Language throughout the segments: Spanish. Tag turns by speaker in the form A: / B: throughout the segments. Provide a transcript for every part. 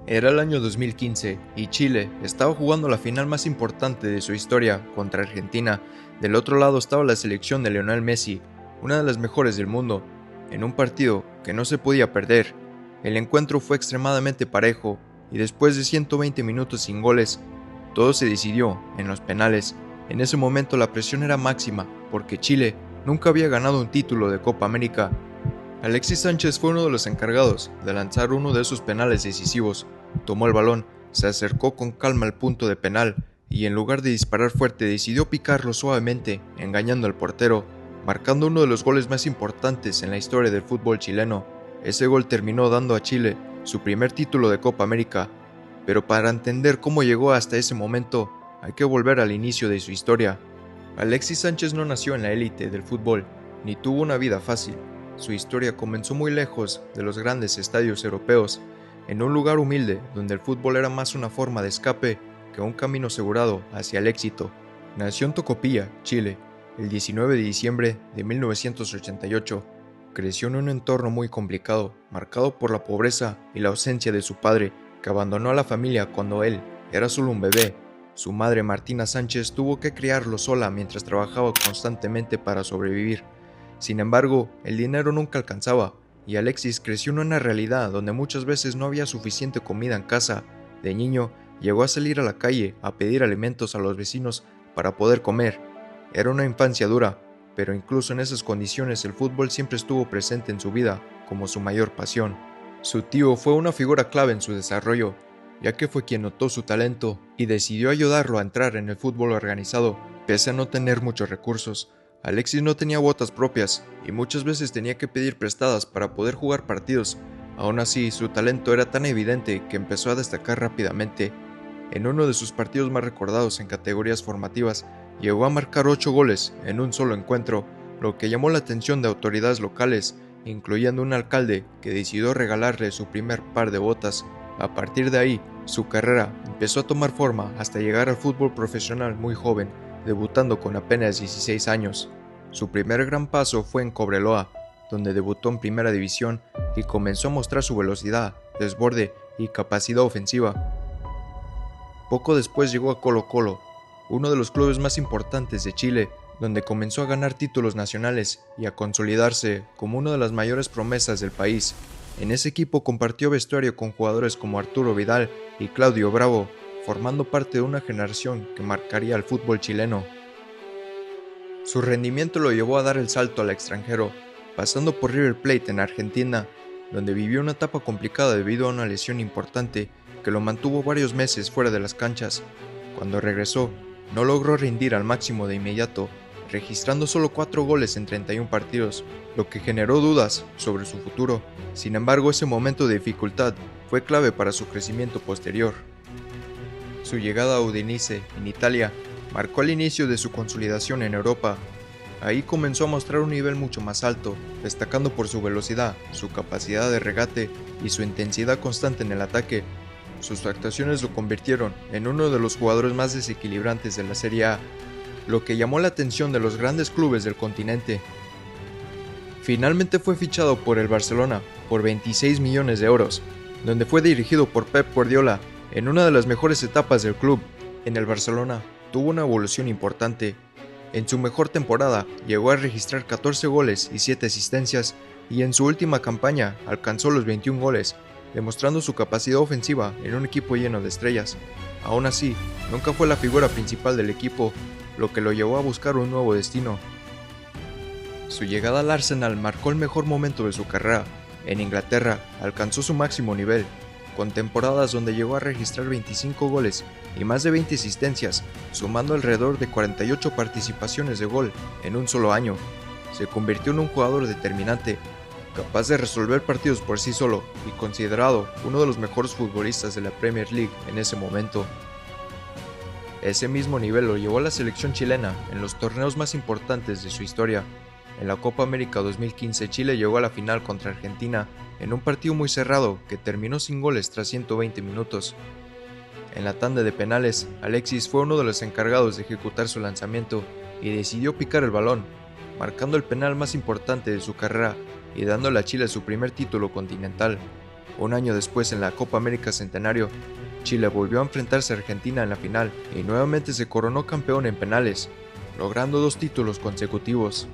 A: Era el año 2015 y Chile estaba jugando la final más importante de su historia contra Argentina. Del otro lado estaba la selección de Lionel Messi, una de las mejores del mundo, en un partido que no se podía perder. El encuentro fue extremadamente parejo y después de 120 minutos sin goles, todo se decidió en los penales. En ese momento la presión era máxima porque Chile nunca había ganado un título de Copa América. Alexis Sánchez fue uno de los encargados de lanzar uno de esos penales decisivos. Tomó el balón, se acercó con calma al punto de penal y en lugar de disparar fuerte decidió picarlo suavemente, engañando al portero, marcando uno de los goles más importantes en la historia del fútbol chileno. Ese gol terminó dando a Chile su primer título de Copa América, pero para entender cómo llegó hasta ese momento hay que volver al inicio de su historia. Alexis Sánchez no nació en la élite del fútbol, ni tuvo una vida fácil. Su historia comenzó muy lejos de los grandes estadios europeos, en un lugar humilde donde el fútbol era más una forma de escape que un camino asegurado hacia el éxito. Nació en Tocopilla, Chile, el 19 de diciembre de 1988. Creció en un entorno muy complicado, marcado por la pobreza y la ausencia de su padre, que abandonó a la familia cuando él era solo un bebé. Su madre Martina Sánchez tuvo que criarlo sola mientras trabajaba constantemente para sobrevivir. Sin embargo, el dinero nunca alcanzaba, y Alexis creció en una realidad donde muchas veces no había suficiente comida en casa. De niño, llegó a salir a la calle a pedir alimentos a los vecinos para poder comer. Era una infancia dura, pero incluso en esas condiciones el fútbol siempre estuvo presente en su vida como su mayor pasión. Su tío fue una figura clave en su desarrollo, ya que fue quien notó su talento y decidió ayudarlo a entrar en el fútbol organizado, pese a no tener muchos recursos. Alexis no tenía botas propias y muchas veces tenía que pedir prestadas para poder jugar partidos. Aún así, su talento era tan evidente que empezó a destacar rápidamente. En uno de sus partidos más recordados en categorías formativas, llegó a marcar 8 goles en un solo encuentro, lo que llamó la atención de autoridades locales, incluyendo un alcalde que decidió regalarle su primer par de botas. A partir de ahí, su carrera empezó a tomar forma hasta llegar al fútbol profesional muy joven, debutando con apenas 16 años. Su primer gran paso fue en Cobreloa, donde debutó en primera división y comenzó a mostrar su velocidad, desborde y capacidad ofensiva. Poco después llegó a Colo-Colo, uno de los clubes más importantes de Chile, donde comenzó a ganar títulos nacionales y a consolidarse como una de las mayores promesas del país. En ese equipo compartió vestuario con jugadores como Arturo Vidal y Claudio Bravo, formando parte de una generación que marcaría al fútbol chileno. Su rendimiento lo llevó a dar el salto al extranjero, pasando por River Plate en Argentina, donde vivió una etapa complicada debido a una lesión importante que lo mantuvo varios meses fuera de las canchas. Cuando regresó, no logró rendir al máximo de inmediato, registrando solo 4 goles en 31 partidos, lo que generó dudas sobre su futuro. Sin embargo, ese momento de dificultad fue clave para su crecimiento posterior. Su llegada a Udinese, en Italia, marcó el inicio de su consolidación en Europa. Ahí comenzó a mostrar un nivel mucho más alto, destacando por su velocidad, su capacidad de regate y su intensidad constante en el ataque. Sus actuaciones lo convirtieron en uno de los jugadores más desequilibrantes de la Serie A, lo que llamó la atención de los grandes clubes del continente. Finalmente fue fichado por el Barcelona por 26 millones de euros, donde fue dirigido por Pep Guardiola en una de las mejores etapas del club. En el Barcelona tuvo una evolución importante. En su mejor temporada llegó a registrar 14 goles y 7 asistencias y en su última campaña alcanzó los 21 goles, demostrando su capacidad ofensiva en un equipo lleno de estrellas. Aún así, nunca fue la figura principal del equipo, lo que lo llevó a buscar un nuevo destino. Su llegada al Arsenal marcó el mejor momento de su carrera. En Inglaterra alcanzó su máximo nivel, con temporadas donde llegó a registrar 25 goles y más de 20 asistencias, sumando alrededor de 48 participaciones de gol en un solo año. Se convirtió en un jugador determinante, capaz de resolver partidos por sí solo y considerado uno de los mejores futbolistas de la Premier League en ese momento. Ese mismo nivel lo llevó a la selección chilena en los torneos más importantes de su historia. En la Copa América 2015, Chile llegó a la final contra Argentina en un partido muy cerrado que terminó sin goles tras 120 minutos. En la tanda de penales, Alexis fue uno de los encargados de ejecutar su lanzamiento y decidió picar el balón, marcando el penal más importante de su carrera y dándole a Chile su primer título continental. Un año después, en la Copa América Centenario, Chile volvió a enfrentarse a Argentina en la final y nuevamente se coronó campeón en penales, logrando 2 títulos consecutivos.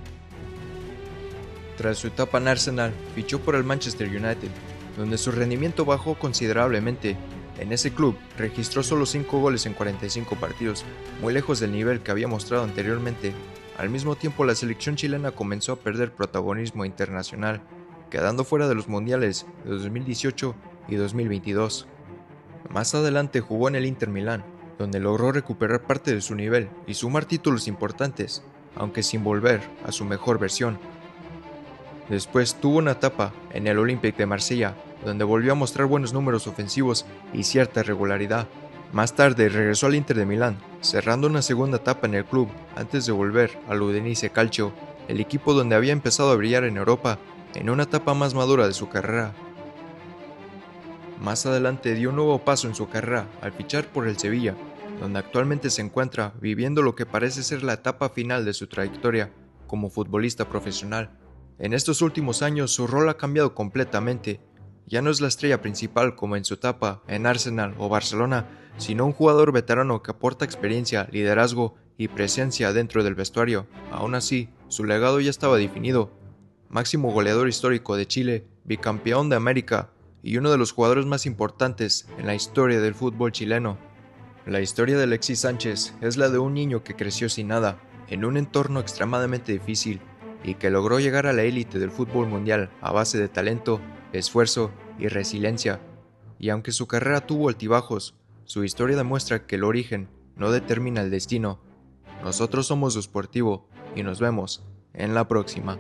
A: Tras su etapa en Arsenal, fichó por el Manchester United, donde su rendimiento bajó considerablemente. En ese club registró solo 5 goles en 45 partidos, muy lejos del nivel que había mostrado anteriormente. Al mismo tiempo, la selección chilena comenzó a perder protagonismo internacional, quedando fuera de los mundiales de 2018 y 2022. Más adelante jugó en el Inter Milán, donde logró recuperar parte de su nivel y sumar títulos importantes, aunque sin volver a su mejor versión. Después tuvo una etapa en el Olympique de Marsella, donde volvió a mostrar buenos números ofensivos y cierta regularidad. Más tarde regresó al Inter de Milán, cerrando una segunda etapa en el club antes de volver al Udinese Calcio, el equipo donde había empezado a brillar en Europa en una etapa más madura de su carrera. Más adelante dio un nuevo paso en su carrera al fichar por el Sevilla, donde actualmente se encuentra viviendo lo que parece ser la etapa final de su trayectoria como futbolista profesional. En estos últimos años su rol ha cambiado completamente. Ya no es la estrella principal como en su etapa en Arsenal o Barcelona, sino un jugador veterano que aporta experiencia, liderazgo y presencia dentro del vestuario. Aún así, su legado ya estaba definido. Máximo goleador histórico de Chile, bicampeón de América y uno de los jugadores más importantes en la historia del fútbol chileno. La historia de Alexis Sánchez es la de un niño que creció sin nada, en un entorno extremadamente difícil, y que logró llegar a la élite del fútbol mundial a base de talento, esfuerzo y resiliencia. Y aunque su carrera tuvo altibajos, su historia demuestra que el origen no determina el destino. Nosotros somos Deportivo y nos vemos en la próxima.